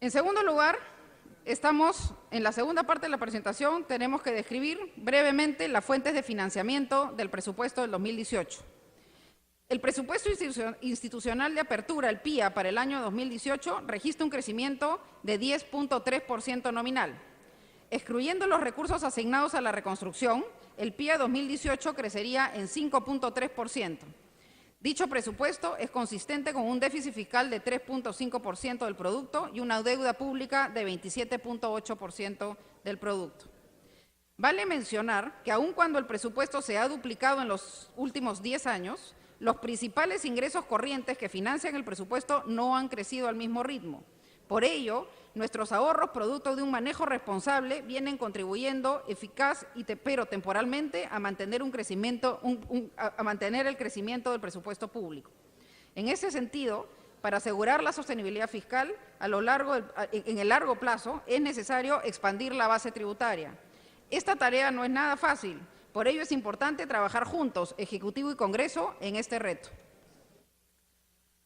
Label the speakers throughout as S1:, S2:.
S1: En segundo lugar, estamos en la segunda parte de la presentación, tenemos que describir brevemente las fuentes de financiamiento del presupuesto del 2018. El presupuesto institucional de apertura, el PIA, para el año 2018 registra un crecimiento de 10.3% nominal. Excluyendo los recursos asignados a la reconstrucción, el PIA 2018 crecería en 5.3%. Dicho presupuesto es consistente con un déficit fiscal de 3.5% del producto y una deuda pública de 27.8% del producto. Vale mencionar que aun cuando el presupuesto se ha duplicado en los últimos 10 años, los principales ingresos corrientes que financian el presupuesto no han crecido al mismo ritmo. Por ello, nuestros ahorros, producto de un manejo responsable, vienen contribuyendo eficaz pero temporalmente a mantener el crecimiento del presupuesto público. En ese sentido, para asegurar la sostenibilidad fiscal en el largo plazo, es necesario expandir la base tributaria. Esta tarea no es nada fácil, por ello es importante trabajar juntos, Ejecutivo y Congreso, en este reto.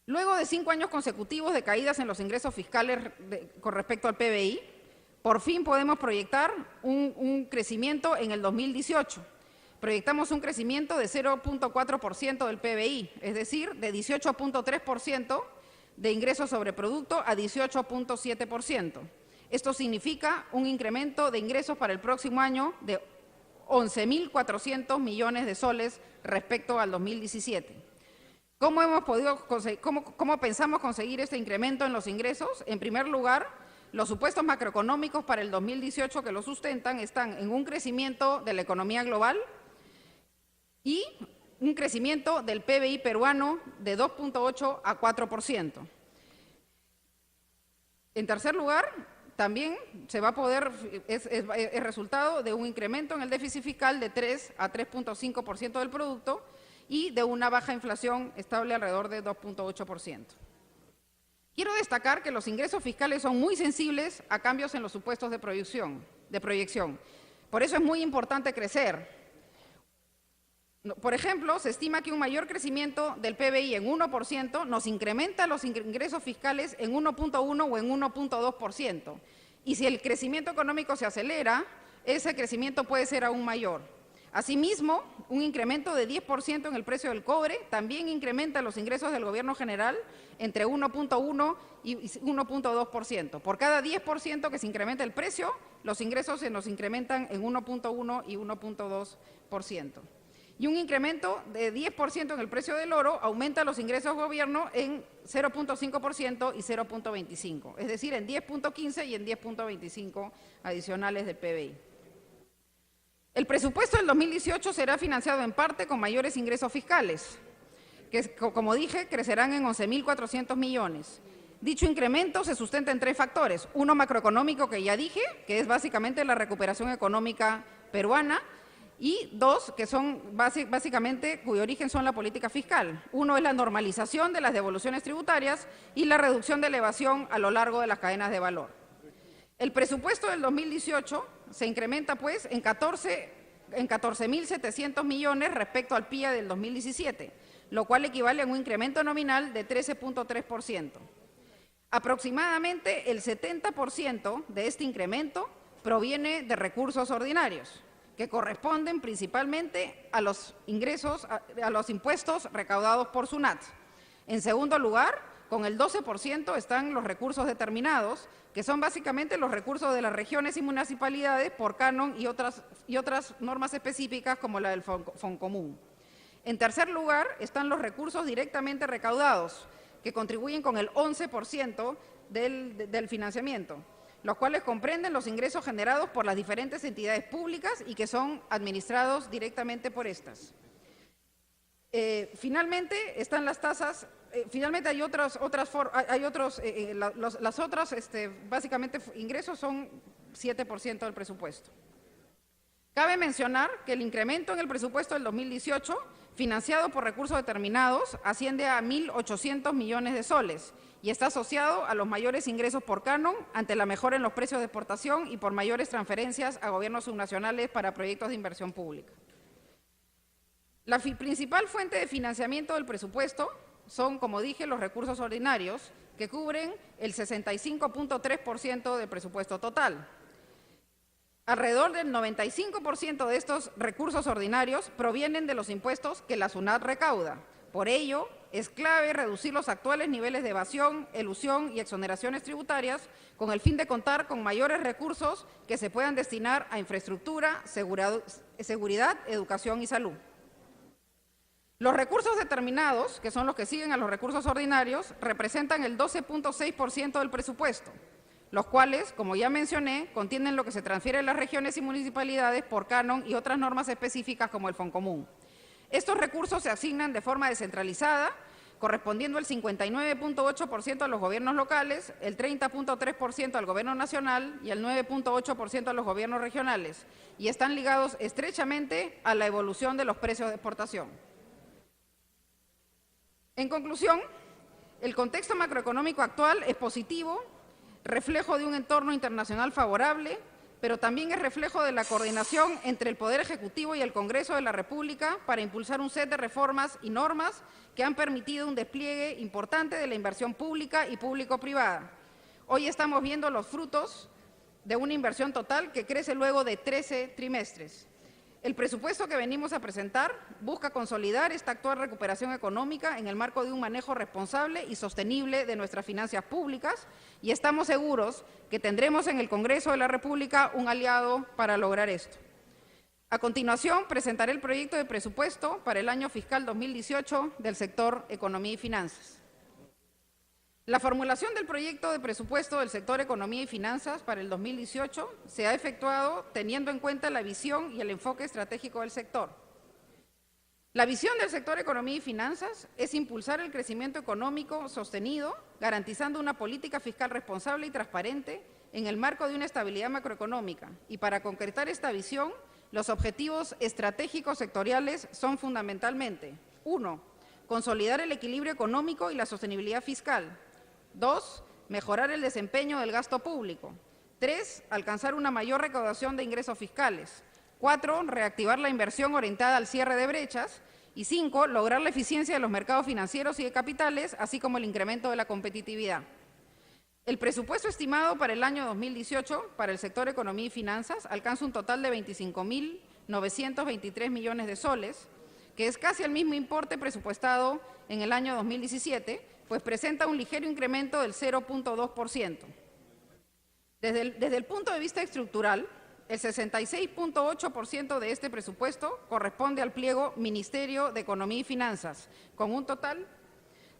S1: Luego de 5 años consecutivos de caídas en los ingresos fiscales con respecto al PBI, por fin podemos proyectar un crecimiento en el 2018. Proyectamos un crecimiento de 0.4% del PBI, es decir, de 18.3% de ingresos sobre producto a 18.7%. Esto significa un incremento de ingresos para el próximo año de 11.400 millones de soles respecto al 2017. ¿Cómo pensamos conseguir este incremento en los ingresos? En primer lugar, los supuestos macroeconómicos para el 2018 que lo sustentan están en un crecimiento de la economía global y un crecimiento del PBI peruano de 2.8 a 4%. En tercer lugar, también es resultado de un incremento en el déficit fiscal de 3 a 3.5% del producto y de una baja inflación estable alrededor de 2.8%. Quiero destacar que los ingresos fiscales son muy sensibles a cambios en los supuestos de proyección. Por eso es muy importante crecer. Por ejemplo, se estima que un mayor crecimiento del PBI en 1% nos incrementa los ingresos fiscales en 1.1 o en 1.2%. Y si el crecimiento económico se acelera, ese crecimiento puede ser aún mayor. Asimismo, un incremento de 10% en el precio del cobre también incrementa los ingresos del gobierno general entre 1.1 y 1.2%. Por cada 10% que se incrementa el precio, los ingresos se nos incrementan en 1.1 y 1.2%. Y un incremento de 10% en el precio del oro aumenta los ingresos del gobierno en 0.5% y 0.25%, es decir, en 10.15 y en 10.25 adicionales del PBI. El presupuesto del 2018 será financiado en parte con mayores ingresos fiscales, que, como dije, crecerán en 11.400 millones. Dicho incremento se sustenta en 3 factores. Uno macroeconómico, que ya dije, que es básicamente la recuperación económica peruana, y 2, que son básicamente, cuyo origen son la política fiscal. Uno es la normalización de las devoluciones tributarias y la reducción de la evasión a lo largo de las cadenas de valor. El presupuesto del 2018 se incrementa, pues, en 14.700 millones respecto al PIA del 2017, lo cual equivale a un incremento nominal de 13.3%. Aproximadamente el 70% de este incremento proviene de recursos ordinarios, que corresponden principalmente a los impuestos recaudados por SUNAT. En segundo lugar, con el 12% están los recursos determinados, que son básicamente los recursos de las regiones y municipalidades por canon y otras normas específicas como la del Foncomún. En tercer lugar, están los recursos directamente recaudados, que contribuyen con el 11% del financiamiento, los cuales comprenden los ingresos generados por las diferentes entidades públicas y que son administrados directamente por estas. Finalmente están las tasas. Finalmente hay básicamente ingresos son 7% del presupuesto. Cabe mencionar que el incremento en el presupuesto del 2018, financiado por recursos determinados, asciende a 1.800 millones de soles y está asociado a los mayores ingresos por canon ante la mejora en los precios de exportación y por mayores transferencias a gobiernos subnacionales para proyectos de inversión pública. La principal fuente de financiamiento del presupuesto son, como dije, los recursos ordinarios, que cubren el 65.3% del presupuesto total. Alrededor del 95% de estos recursos ordinarios provienen de los impuestos que la SUNAT recauda. Por ello, es clave reducir los actuales niveles de evasión, elusión y exoneraciones tributarias con el fin de contar con mayores recursos que se puedan destinar a infraestructura, seguridad, educación y salud. Los recursos determinados, que son los que siguen a los recursos ordinarios, representan el 12.6% del presupuesto, los cuales, como ya mencioné, contienen lo que se transfiere a las regiones y municipalidades por canon y otras normas específicas como el Foncomún. Estos recursos se asignan de forma descentralizada, correspondiendo el 59.8% a los gobiernos locales, el 30.3% al gobierno nacional y el 9.8% a los gobiernos regionales, y están ligados estrechamente a la evolución de los precios de exportación. En conclusión, el contexto macroeconómico actual es positivo, reflejo de un entorno internacional favorable, pero también es reflejo de la coordinación entre el Poder Ejecutivo y el Congreso de la República para impulsar un set de reformas y normas que han permitido un despliegue importante de la inversión pública y público-privada. Hoy estamos viendo los frutos de una inversión total que crece luego de 13 trimestres. El presupuesto que venimos a presentar busca consolidar esta actual recuperación económica en el marco de un manejo responsable y sostenible de nuestras finanzas públicas, y estamos seguros que tendremos en el Congreso de la República un aliado para lograr esto. A continuación, presentaré el proyecto de presupuesto para el año fiscal 2018 del sector Economía y Finanzas. La formulación del proyecto de presupuesto del sector Economía y Finanzas para el 2018 se ha efectuado teniendo en cuenta la visión y el enfoque estratégico del sector. La visión del sector Economía y Finanzas es impulsar el crecimiento económico sostenido, garantizando una política fiscal responsable y transparente en el marco de una estabilidad macroeconómica. Y para concretar esta visión, los objetivos estratégicos sectoriales son fundamentalmente: 1. Consolidar el equilibrio económico y la sostenibilidad fiscal. 2. Mejorar el desempeño del gasto público. 3. Alcanzar una mayor recaudación de ingresos fiscales. 4. Reactivar la inversión orientada al cierre de brechas. Y 5. Lograr la eficiencia de los mercados financieros y de capitales, así como el incremento de la competitividad. El presupuesto estimado para el año 2018 para el sector Economía y Finanzas alcanza un total de 25.923 millones de soles, que es casi el mismo importe presupuestado en el año 2017, pues presenta un ligero incremento del 0.2%. Desde el punto de vista estructural, el 66.8% de este presupuesto corresponde al pliego Ministerio de Economía y Finanzas, con un total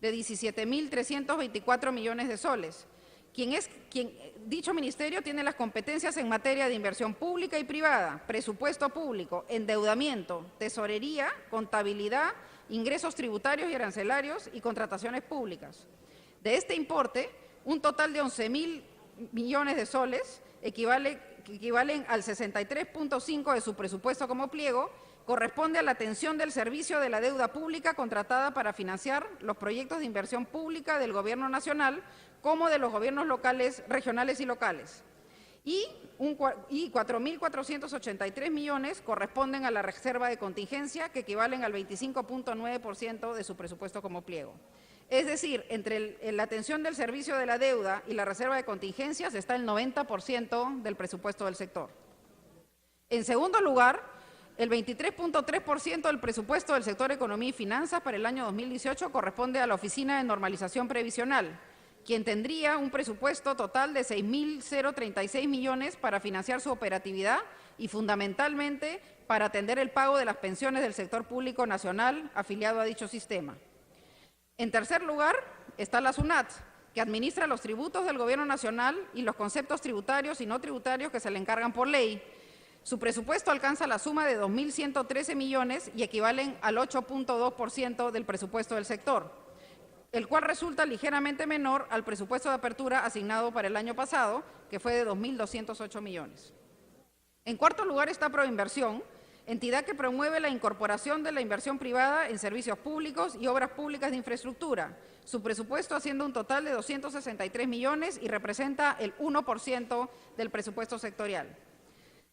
S1: de 17.324 millones de soles. Dicho ministerio tiene las competencias en materia de inversión pública y privada, presupuesto público, endeudamiento, tesorería, contabilidad, ingresos tributarios y arancelarios y contrataciones públicas. De este importe, un total de 11.000 millones de soles, que equivalen al 63.5% de su presupuesto como pliego, corresponde a la atención del servicio de la deuda pública contratada para financiar los proyectos de inversión pública del Gobierno nacional como de los gobiernos locales, regionales y locales. Y 4.483 millones corresponden a la reserva de contingencia, que equivalen al 25.9% de su presupuesto como pliego. Es decir, entre la atención del servicio de la deuda y la reserva de contingencias está el 90% del presupuesto del sector. En segundo lugar, el 23.3% del presupuesto del sector Economía y Finanzas para el año 2018 corresponde a la Oficina de Normalización Previsional, quien tendría un presupuesto total de 6.036 millones para financiar su operatividad y fundamentalmente para atender el pago de las pensiones del sector público nacional afiliado a dicho sistema. En tercer lugar está la SUNAT, que administra los tributos del Gobierno nacional y los conceptos tributarios y no tributarios que se le encargan por ley. Su presupuesto alcanza la suma de 2.113 millones y equivalen al 8.2% del presupuesto del sector, el cual resulta ligeramente menor al presupuesto de apertura asignado para el año pasado, que fue de 2.208 millones. En cuarto lugar está Proinversión, entidad que promueve la incorporación de la inversión privada en servicios públicos y obras públicas de infraestructura, su presupuesto haciendo un total de 263 millones y representa el 1% del presupuesto sectorial.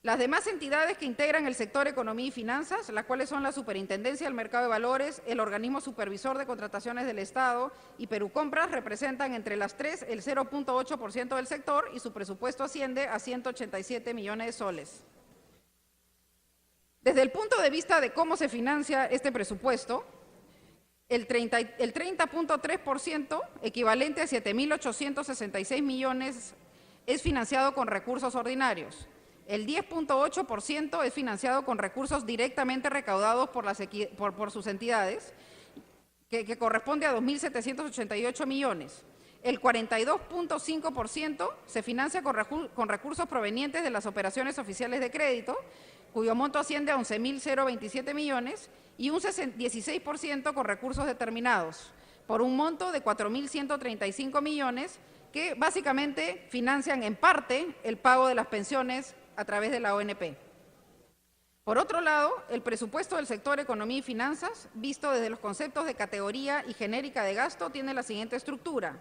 S1: Las demás entidades que integran el sector Economía y Finanzas, las cuales son la Superintendencia del Mercado de Valores, el Organismo Supervisor de Contrataciones del Estado y Perú Compras, representan entre las tres el 0.8% del sector y su presupuesto asciende a 187 millones de soles. Desde el punto de vista de cómo se financia este presupuesto, el 30.3%, equivalente a 7.866 millones, es financiado con recursos ordinarios. El 10.8% es financiado con recursos directamente recaudados por sus entidades, que corresponde a 2.788 millones. El 42.5% se financia con recursos provenientes de las operaciones oficiales de crédito, cuyo monto asciende a 11.027 millones, y un 16% con recursos determinados, por un monto de 4.135 millones, que básicamente financian en parte el pago de las pensiones a través de la ONP. Por otro lado, el presupuesto del sector Economía y Finanzas, visto desde los conceptos de categoría y genérica de gasto, tiene la siguiente estructura.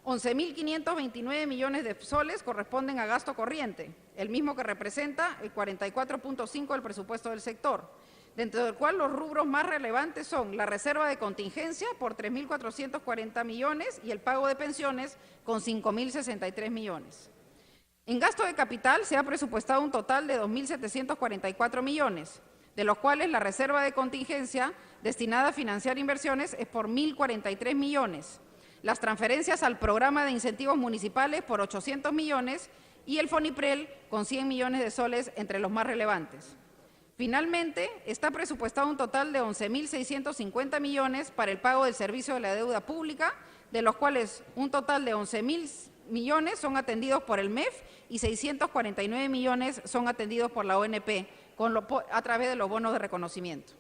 S1: 11.529 millones de soles corresponden a gasto corriente, el mismo que representa el 44.5% del presupuesto del sector, dentro del cual los rubros más relevantes son la reserva de contingencia por 3.440 millones y el pago de pensiones con 5.063 millones. En gasto de capital se ha presupuestado un total de 2.744 millones, de los cuales la reserva de contingencia destinada a financiar inversiones es por 1.043 millones, las transferencias al programa de incentivos municipales por 800 millones y el FONIPREL con 100 millones de soles entre los más relevantes. Finalmente, está presupuestado un total de 11.650 millones para el pago del servicio de la deuda pública, de los cuales un total de 11.000 millones son atendidos por el MEF y 649 millones son atendidos por la ONP a través de los bonos de reconocimiento.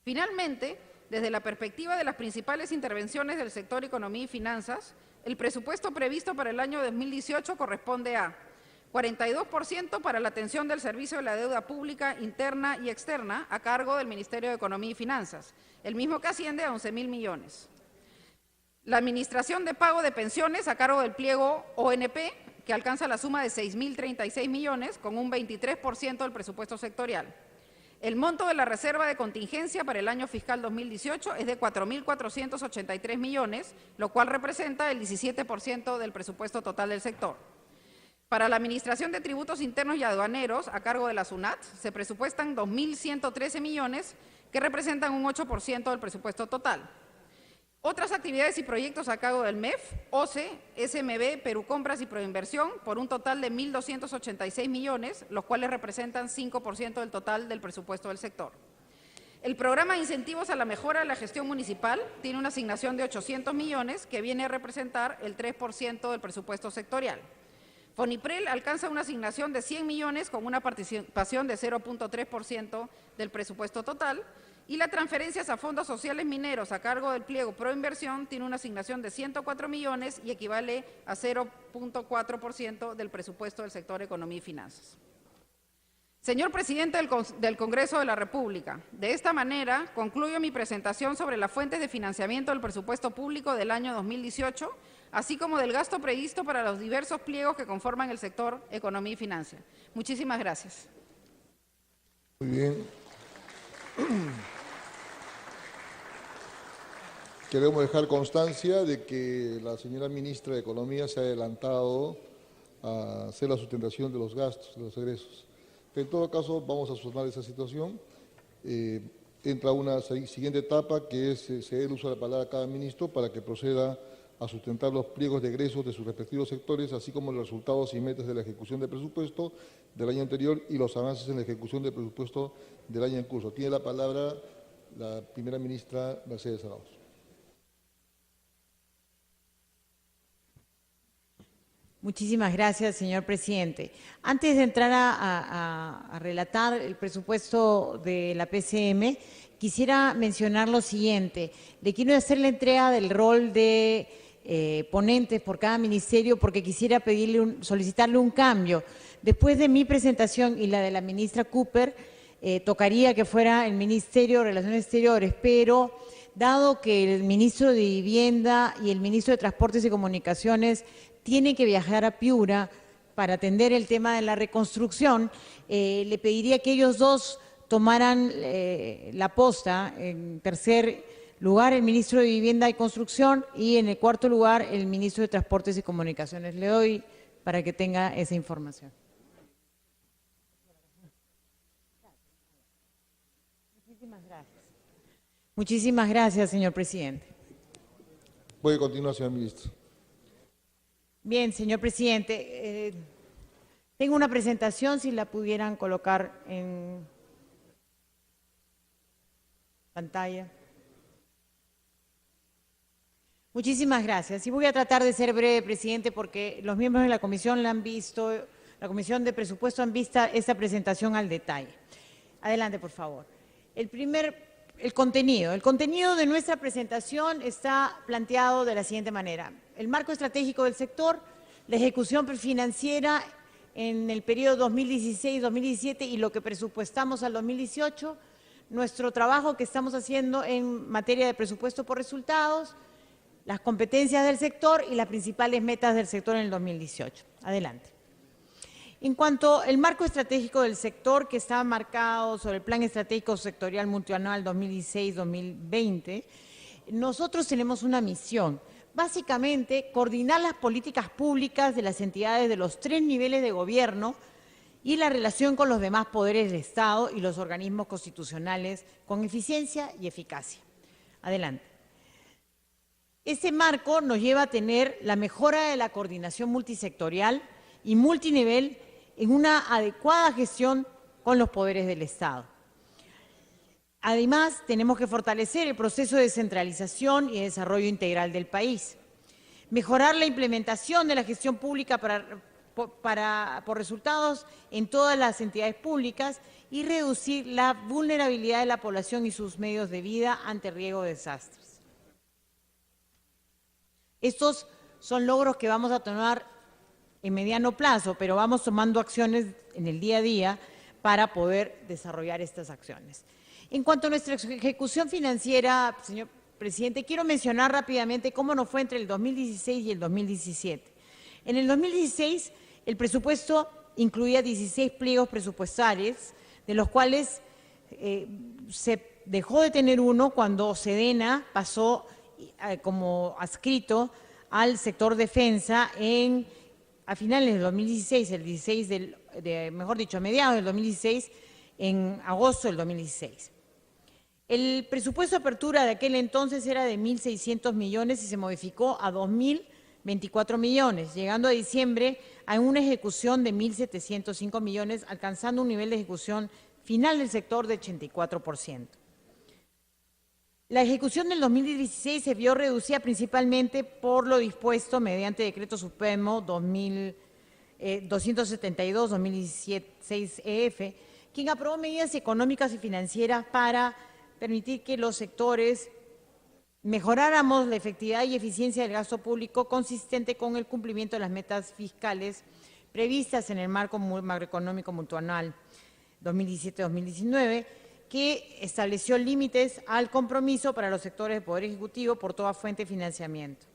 S1: Finalmente, desde la perspectiva de las principales intervenciones del sector Economía y Finanzas, el presupuesto previsto para el año 2018 corresponde a 42% para la atención del servicio de la deuda pública interna y externa a cargo del Ministerio de Economía y Finanzas, el mismo que asciende a 11.000 millones. La administración de pago de pensiones a cargo del pliego ONP, que alcanza la suma de 6.036 millones, con un 23% del presupuesto sectorial. El monto de la reserva de contingencia para el año fiscal 2018 es de 4.483 millones, lo cual representa el 17% del presupuesto total del sector. Para la administración de tributos internos y aduaneros a cargo de la SUNAT se presupuestan 2.113 millones, que representan un 8% del presupuesto total. Otras actividades y proyectos a cargo del MEF, OCE, SMB, Perú Compras y Proinversión, por un total de 1.286 millones, los cuales representan 5% del total del presupuesto del sector. El programa de incentivos a la mejora de la gestión municipal tiene una asignación de 800 millones, que viene a representar el 3% del presupuesto sectorial. FONIPREL alcanza una asignación de 100 millones con una participación de 0.3% del presupuesto total, y las transferencias a fondos sociales mineros a cargo del pliego Proinversión tiene una asignación de 104 millones y equivale a 0.4% del presupuesto del sector Economía y Finanzas. Señor Presidente del Congreso de la República, de esta manera concluyo mi presentación sobre las fuentes de financiamiento del presupuesto público del año 2018, así como del gasto previsto para los diversos pliegos que conforman el sector Economía y Finanzas. Muchísimas gracias.
S2: Muy bien. Queremos dejar constancia de que la señora ministra de Economía se ha adelantado a hacer la sustentación de los gastos, de los egresos. En todo caso, vamos a solucionar esa situación. Entra una siguiente etapa, que es ceder el uso de la palabra a cada ministro para que proceda a sustentar los pliegos de egresos de sus respectivos sectores, así como los resultados y metas de la ejecución del presupuesto del año anterior y los avances en la ejecución del presupuesto del año en curso. Tiene la palabra la primera ministra Mercedes Arauz.
S3: Muchísimas gracias, señor presidente. Antes de entrar a relatar el presupuesto de la PCM, quisiera mencionar lo siguiente. Le quiero hacer la entrega del rol de ponentes por cada ministerio porque quisiera solicitarle un cambio. Después de mi presentación y la de la ministra Cooper, tocaría que fuera el Ministerio de Relaciones Exteriores, pero dado que el ministro de Vivienda y el ministro de Transportes y Comunicaciones tienen que viajar a Piura para atender el tema de la reconstrucción, le pediría que ellos dos tomaran la posta. En tercer lugar, el ministro de Vivienda y Construcción, y en el cuarto lugar, el ministro de Transportes y Comunicaciones. Le doy para que tenga esa información. Muchísimas gracias. Muchísimas gracias, señor presidente.
S2: Puede continuar, señor ministro.
S3: Bien, señor presidente, tengo una presentación, si la pudieran colocar en pantalla. Muchísimas gracias. Y voy a tratar de ser breve, presidente, porque los miembros de la comisión la han visto, la Comisión de Presupuesto han visto esta presentación al detalle. Adelante, por favor. El contenido de nuestra presentación está planteado de la siguiente manera. El marco estratégico del sector, la ejecución financiera en el periodo 2016-2017 y lo que presupuestamos al 2018, nuestro trabajo que estamos haciendo en materia de presupuesto por resultados, las competencias del sector y las principales metas del sector en el 2018. Adelante. En cuanto al marco estratégico del sector, que está marcado sobre el Plan Estratégico Sectorial Multianual 2016-2020, nosotros tenemos una misión, básicamente coordinar las políticas públicas de las entidades de los 3 niveles de gobierno y la relación con los demás poderes del Estado y los organismos constitucionales con eficiencia y eficacia. Adelante. Este marco nos lleva a tener la mejora de la coordinación multisectorial y multinivel en una adecuada gestión con los poderes del Estado. Además, tenemos que fortalecer el proceso de descentralización y desarrollo integral del país, mejorar la implementación de la gestión pública por resultados en todas las entidades públicas y reducir la vulnerabilidad de la población y sus medios de vida ante riesgo de desastres. Estos son logros que vamos a tomar en mediano plazo, pero vamos tomando acciones en el día a día para poder desarrollar estas acciones. En cuanto a nuestra ejecución financiera, señor presidente, quiero mencionar rápidamente cómo nos fue entre el 2016 y el 2017. En el 2016, el presupuesto incluía 16 pliegos presupuestales, de los cuales se dejó de tener uno cuando Sedena pasó como adscrito al sector defensa a finales del 2016, a mediados del 2016, en agosto del 2016. El presupuesto de apertura de aquel entonces era de 1.600 millones y se modificó a 2.024 millones, llegando a diciembre a una ejecución de 1.705 millones, alcanzando un nivel de ejecución final del sector de 84%. La ejecución del 2016 se vio reducida principalmente por lo dispuesto mediante Decreto Supremo 272-2016-EF, quien aprobó medidas económicas y financieras para permitir que los sectores mejoráramos la efectividad y eficiencia del gasto público consistente con el cumplimiento de las metas fiscales previstas en el marco macroeconómico multianual 2017-2019, que estableció límites al compromiso para los sectores de Poder Ejecutivo por toda fuente de financiamiento.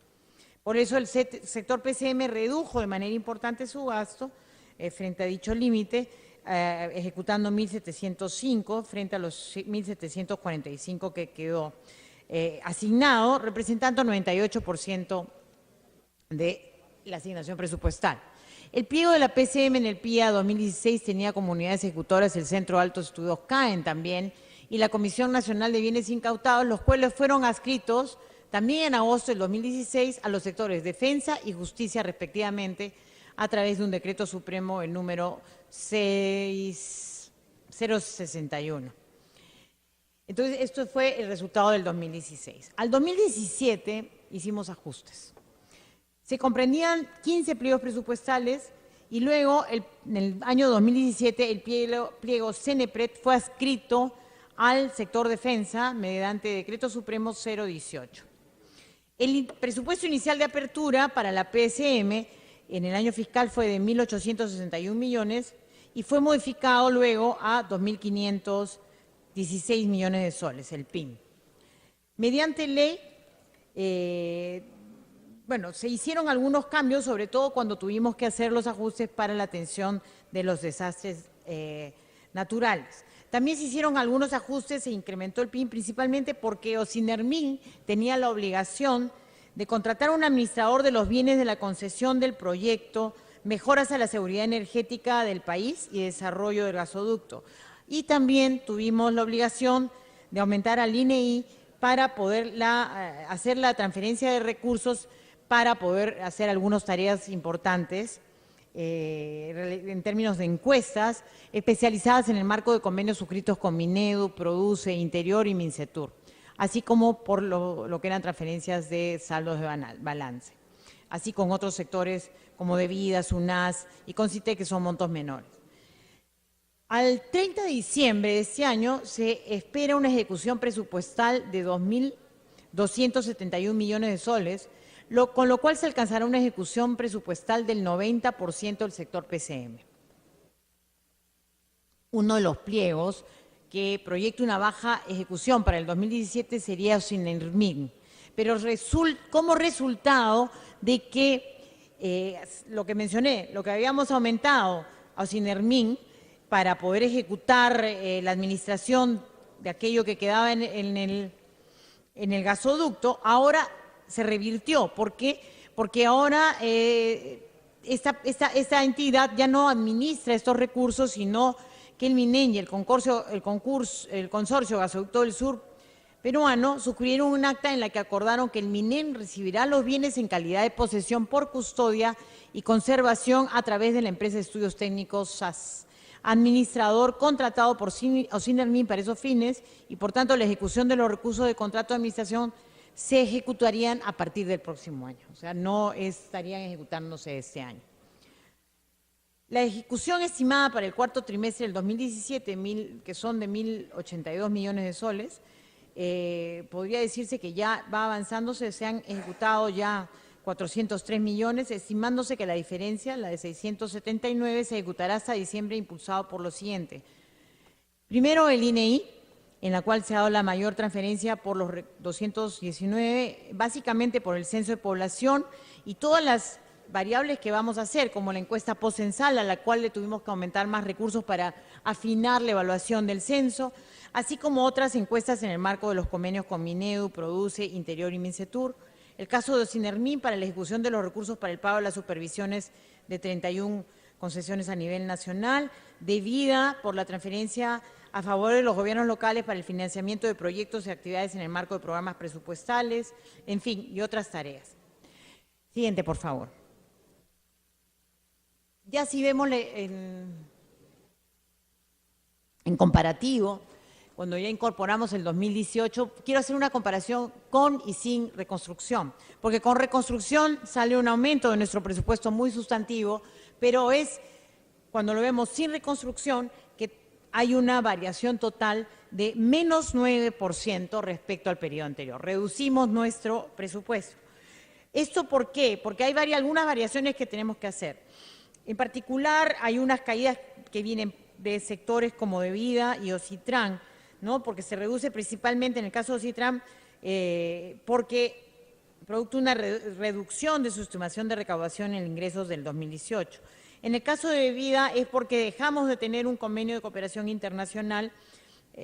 S3: Por eso el sector PCM redujo de manera importante su gasto frente a dicho límite, ejecutando 1.705 frente a los 1.745 que quedó asignado, representando 98% de la asignación presupuestal. El pliego de la PCM en el PIA 2016 tenía como unidades ejecutoras el Centro de Altos Estudios CAEN también y la Comisión Nacional de Bienes Incautados, los cuales fueron adscritos también en agosto del 2016 a los sectores Defensa y Justicia respectivamente a través de un decreto supremo el número 6061. Entonces, esto fue el resultado del 2016. Al 2017 hicimos ajustes. Se comprendían 15 pliegos presupuestales y luego, en el año 2017, el pliego CENEPRED fue adscrito al sector defensa mediante Decreto Supremo 018. El presupuesto inicial de apertura para la PSM en el año fiscal fue de 1.861 millones y fue modificado luego a 2.516 millones de soles, el PIM. Mediante ley bueno, se hicieron algunos cambios, sobre todo cuando tuvimos que hacer los ajustes para la atención de los desastres naturales. También se hicieron algunos ajustes, se incrementó el PIB principalmente porque Ocinermin tenía la obligación de contratar a un administrador de los bienes de la concesión del proyecto, mejoras a la seguridad energética del país y desarrollo del gasoducto. Y también tuvimos la obligación de aumentar al INEI para poder hacer la transferencia de recursos para poder hacer algunas tareas importantes en términos de encuestas especializadas en el marco de convenios suscritos con Minedu, Produce, Interior y Mincetur, así como por lo que eran transferencias de saldos de balance, así con otros sectores como de Vida, SUNAS y CONCITEC, que son montos menores. Al 30 de diciembre de este año se espera una ejecución presupuestal de 2.271 millones de soles, con lo cual se alcanzará una ejecución presupuestal del 90% del sector PCM. Uno de los pliegos que proyecta una baja ejecución para el 2017 sería Ocinermin, pero como resultado de que lo que mencioné, lo que habíamos aumentado a Ocinermin para poder ejecutar la administración de aquello que quedaba en el gasoducto, ahora se revirtió. ¿Por qué? Porque ahora esta entidad ya no administra estos recursos, sino que el MINEN y el Consorcio Gasoducto del Sur peruano suscribieron un acta en la que acordaron que el MINEN recibirá los bienes en calidad de posesión por custodia y conservación a través de la empresa de estudios técnicos SAS, administrador contratado por Ocinermin para esos fines, y por tanto la ejecución de los recursos de contrato de administración se ejecutarían a partir del próximo año, o sea, no estarían ejecutándose este año. La ejecución estimada para el cuarto trimestre del 2017, que son de 1.082 millones de soles, podría decirse que ya va avanzándose, se han ejecutado ya 403 millones, estimándose que la diferencia, la de 679, se ejecutará hasta diciembre, impulsado por lo siguiente. Primero, el INEI, en la cual se ha dado la mayor transferencia por los 219, básicamente por el censo de población y todas las variables que vamos a hacer, como la encuesta postcensal, a la cual le tuvimos que aumentar más recursos para afinar la evaluación del censo, así como otras encuestas en el marco de los convenios con Minedu, Produce, Interior y Mincetur. El caso de Ocinermin para la ejecución de los recursos para el pago de las supervisiones de 31 concesiones a nivel nacional, de Vida por la transferencia a favor de los gobiernos locales para el financiamiento de proyectos y actividades en el marco de programas presupuestales, en fin, y otras tareas. Siguiente, por favor. Ya si vemos en comparativo, cuando ya incorporamos el 2018, quiero hacer una comparación con y sin reconstrucción, porque con reconstrucción sale un aumento de nuestro presupuesto muy sustantivo, pero es cuando lo vemos sin reconstrucción que hay una variación total de menos 9% respecto al periodo anterior. Reducimos nuestro presupuesto. ¿Esto por qué? Porque hay algunas variaciones que tenemos que hacer. En particular, hay unas caídas que vienen de sectores como de Vida y Ocitran, ¿no? Porque se reduce principalmente en el caso de Ocitran porque producto de una reducción de su estimación de recaudación en ingresos del 2018. En el caso de Vida es porque dejamos de tener un convenio de cooperación internacional,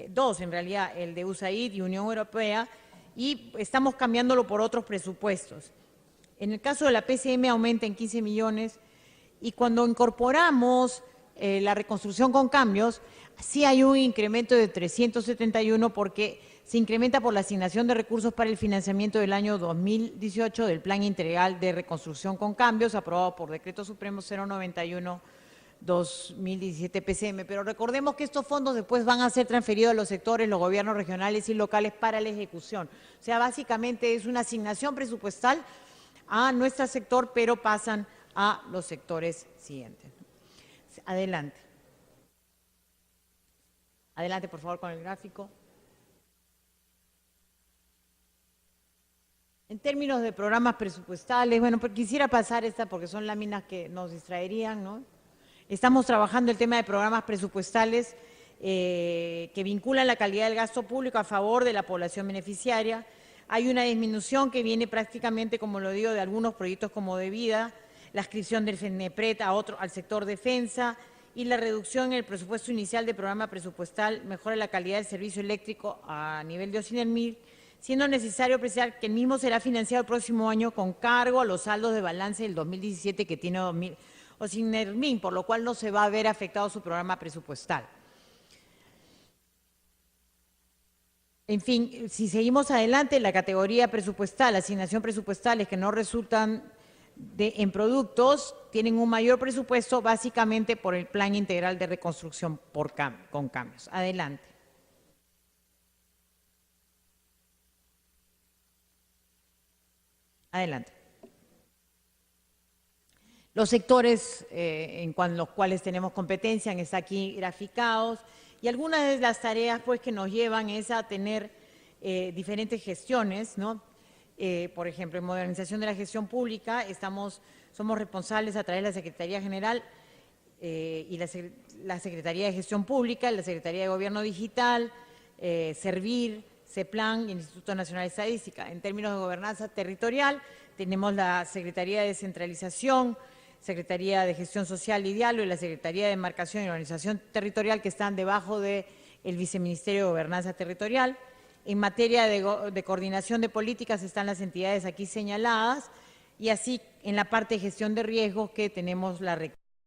S3: dos en realidad, el de USAID y Unión Europea, y estamos cambiándolo por otros presupuestos. En el caso de la PCM aumenta en 15 millones y cuando incorporamos la reconstrucción con cambios, sí hay un incremento de 371 porque se incrementa por la asignación de recursos para el financiamiento del año 2018 del Plan Integral de Reconstrucción con Cambios, aprobado por Decreto Supremo 091-2017 PCM. Pero recordemos que estos fondos después van a ser transferidos a los sectores, los gobiernos regionales y locales para la ejecución. O sea, básicamente es una asignación presupuestal a nuestro sector, pero pasan a los sectores siguientes. Adelante. Adelante, por favor, con el gráfico. En términos de programas presupuestales, bueno, pues quisiera pasar esta porque son láminas que nos distraerían, ¿no? Estamos trabajando el tema de programas presupuestales que vinculan la calidad del gasto público a favor de la población beneficiaria. Hay una disminución que viene prácticamente, como lo digo, de algunos proyectos como de vida, la adscripción del FENEPRED al sector defensa y la reducción en el presupuesto inicial del programa presupuestal mejora la calidad del servicio eléctrico a nivel de Ocinermil, siendo necesario precisar que el mismo será financiado el próximo año con cargo a los saldos de balance del 2017 que tiene Ocinermil, por lo cual no se va a ver afectado su programa presupuestal. En fin, si seguimos adelante, la categoría presupuestal, asignación presupuestales que no resultan en productos, tienen un mayor presupuesto básicamente por el Plan Integral de Reconstrucción con cambios. Adelante. Adelante. Los sectores en los cuales tenemos competencia están aquí graficados y algunas de las tareas pues, que nos llevan es a tener diferentes gestiones, ¿no? Por ejemplo, en modernización de la gestión pública somos responsables a través de la Secretaría General y la Secretaría de Gestión Pública, la Secretaría de Gobierno Digital, Servir, CEPLAN y el Instituto Nacional de Estadística. En términos de gobernanza territorial, tenemos la Secretaría de Descentralización, Secretaría de Gestión Social y Diálogo y la Secretaría de Demarcación y Organización Territorial, que están debajo del Viceministerio de Gobernanza Territorial. En materia de coordinación de políticas están las entidades aquí señaladas y así en la parte de gestión de riesgos que tenemos la